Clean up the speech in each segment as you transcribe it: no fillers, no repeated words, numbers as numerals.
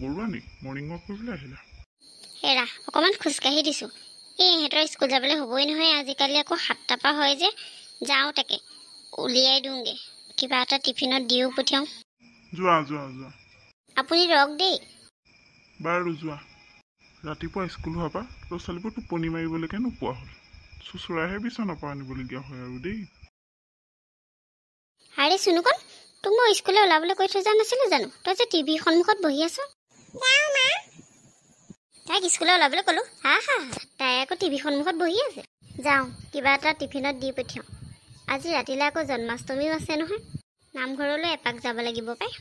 বৰুৱানী morning walk কৰিবলৈ আহিলা? হেৰা অকণমান খোজকাঢ়ি দিছোঁ। এই ইহঁতৰ স্কুল যাবলৈ হ'বই নহয়, আজিকালি আকৌ 7টাৰ পৰা হয় যে। যাওঁ তাকে উলিয়াই দিওঁগৈ, কিবা এটা টিফিনত দিও পঠিয়াওঁ। যোৱা যোৱা যোৱা। আপুনি ৰওক দেই। বাৰু যোৱা। ৰাতিপুৱা স্কুল হোৱাৰ পৰা ল'ৰা ছোৱালীবোৰ টোপনি মাৰিবলৈকে নোপোৱা হ'ল। চোচৰাইহে বিচনাৰ পৰা আনিবলগীয়া হয় আৰু দেই। আৰে চুনুকণ, তোক মই স্কুললৈ ওলাবলৈ কৈ থৈ যোৱা নাছিলোঁ জানো? তই যে টিভিৰ সন্মুখত বহি আছ। তাইক স্কুললৈ ওলাবলৈ ক'লোঁ, হা তাই আকৌ টিভিৰ সন্মুখত বহি আছে। যাওঁ কিবা এটা টিফিনত দি পঠিয়াওঁ। আজি ৰাতিলৈ আকৌ জন্মাষ্টমীও আছে নহয়, নামঘৰলৈ এপাক যাব লাগিব পাই।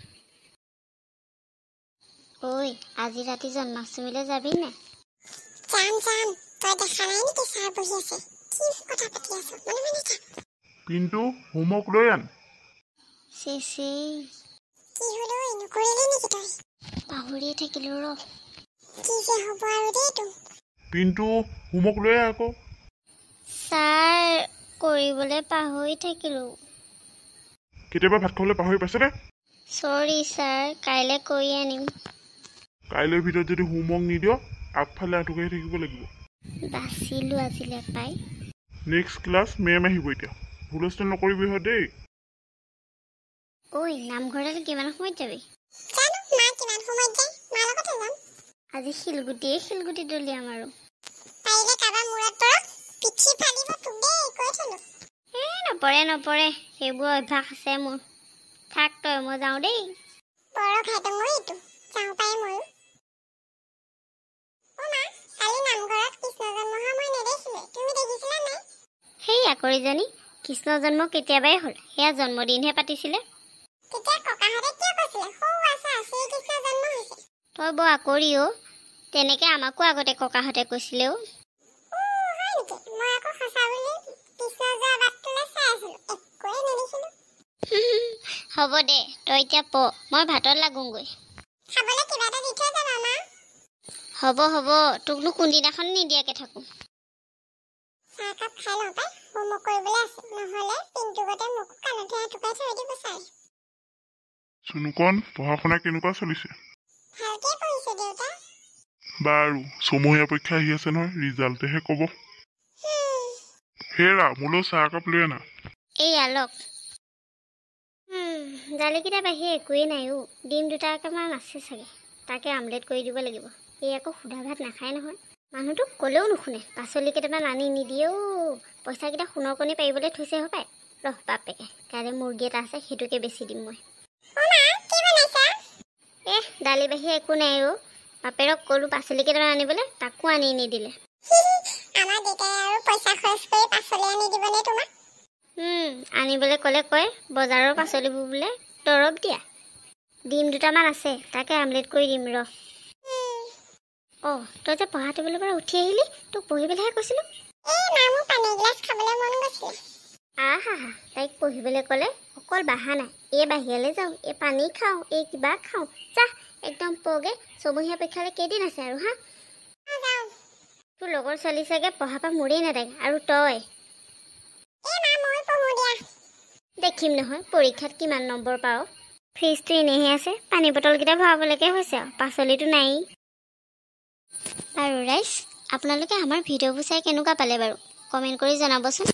ঐ আজি ৰাতি জন্মাষ্টমীলৈ যাবি নে? যাম। তই দেখা নাই নেকি ছাৰ বহি আছে? কি কথা পাতি আছ? মনে থাক। পিন্তু হোমৱৰ্ক লৈ আন। চেচে কি হলো নকৰিলি নেকি তই? পাহৰিয়ে থাকিলোঁ ৰ। কি যে হ'ব আৰু দেই তোৰ। পিন্তু হোমৱৰ্ক লৈ আহ আকৌ। ছাৰ কৰিবলৈ পাহৰি থাকিলোঁ। কেতিয়াবা ভাত খাবলৈ পাহৰি পাইছেনে? চৰি ছাৰ, কাইলৈ কৰি আনিম। কাইলৈৰ ভিতৰত যদি হোমৱৰ্ক নিদিয় আগফালে আঁঠুকাঢ়ি থাকিব লাগিব। বাচিলোঁ আজিলৈ পাই। নেক্সট ক্লাছ মেম আহিব এতিয়া, হুলস্থুল নকৰিবি হয় দেই। ঐ নামঘৰলৈ কিমান সময়ত যাবি? জানো মা কিমান সময়ত যায়, মাৰ লগতে যাম। আজি শিলগুটি দলিয়াম আৰু। পাৰিলে কাৰোবাৰ মূৰত পৰক, পিঠি ফালিব তোক দেই, কৈ থলো। নপৰে, সেইবোৰ অভ্যাস আছে মোৰ। থাক তই, মই যাওঁ দেই। বৰ ঘাটঙৰ এইটো, যাওঁ পাই ময়ো। মা, কালি নামঘৰত কৃষ্ণ জন্ম হোৱা মই নেদেখিলো, তুমি দেখিছিলা নাই? সেই আকৰিজনী, কৃষ্ণ জন্ম কেতিয়াবাই হ'ল, সেয়া জন্মদিনহে পাতিছিলে। তেতিয়া ককাহঁতে কিয় কৈছিলে সৌ আছে শ্ৰীকৃষ্ণ জন্ম হৈছে? তই বৰ আকৰি অ', তেনেকে আমাকো আগতে ককাহঁতে কৈছিলে অ'। হয় নেকি? মই আকৌ সঁচা বুলি কৃষ্ণ যোৱা বাটটোলৈ চাই আছিলো, একোৱে নেদেখিলো। হ'ব দে, তই এতিয়া মই ভাতত লাগোগৈ। খাবলৈ কিবা এটা দি থৈ যাবা মা। হ'ব তোকনো কোনদিনাখন নিদিয়াকে থাকোঁ। চাহকাপ খাই লওঁ পাই, হোমৱৰ্ক কৰিবলৈ আছে, নহ'লে পিন্তু গতে মোকো কাণতে আঁঠুকাই থৈ দিব ছাৰ। চুনুকণ পঢ়া শুনা কেনেকুৱা চলিছে? ভালকে পঢ়িছে দেউতা। বাৰু ছমহীয়া পৰীক্ষা আহি আছে নহয়, ৰিজাল্টেহে ক'ব। হেৰা মোলৈ চাহ একাপ লৈ আনা। এইয়া লওক। দালিকেইটা বাহিৰে একোৱেই নাই অ'। ডিম দুটামান আছে চাগে, তাকে আমলেট কৰি দিব লাগিব। এই আকৌ সুধা ভাত নাখায় নহয়, মানুহটোক ক'লেও নুশুনে। পাচলি কেইটামান আনি নিদিয়ে অ'। পইচাকেইটা সোণৰ কণী পাৰিবলৈ থৈছে হপায়। ৰহ বাপেকে, কাইলৈ মুৰ্গী এটা আছে, সেইটোকে বেচি দিম মই। দালি বাহিৰে একো নাই অ'। বাপেৰক ক'লোঁ পাচলি কেইটামান আনিবলৈ, তাকো আনি নিদিলে। আমাৰ দেউতাই আৰু পইচা খৰচ কৰি পাচলি আনি দিবনে তোমাক? আনিবলৈ ক'লে কয় বজাৰৰ পাচলিবোৰ বোলে দৰৱ দিয়া। ডিম দুটামান আছে, তাকে আমলেট কৰি দিম ৰহ। তই যে পঢ়া টেবুলৰ পৰা উঠি আহিলি, তোক পঢ়িবলৈহে কৈছিলোঁ। মোৰ পানী এগিলাচ খাবলৈ মন গৈছিলে। তাইক পঢ়িবলৈ ক'লে অকল বাহানা। এই বাহিৰলৈ যাওঁ, এই পানী খাওঁ, এই কিবা খাওঁ। যা একদম পগে, ছমহীয়া পৰীক্ষালৈ কেইদিন আছে আৰু হা? তোৰ লগৰ ছোৱালী চাগে পঢ়াৰ পৰা মূৰেই নাথাকে, আৰু তই দেখিম নহয় পৰীক্ষাত কিমান নম্বৰ পাৱ। ফ্ৰিজটো এনেহে আছে, পানী বটলকেইটা ভৰাবলৈকে হৈছে আৰু, পাচলিটো নায়েই। বাৰু ৰাইজ, আপোনালোকে আমাৰ ভিডিঅ'বোৰ চাই কেনেকুৱা পালে বাৰু কমেণ্ট কৰি জনাবচোন।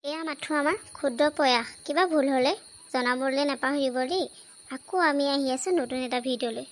এয়া মাথো আমাৰ ক্ষুদ্ৰ প্ৰয়াস, কিবা ভুল হ'লে জনাবলৈ নাপাহৰিব দেই। আকৌ আমি আহি আছোঁ নতুন এটা ভিডিঅ'লৈ।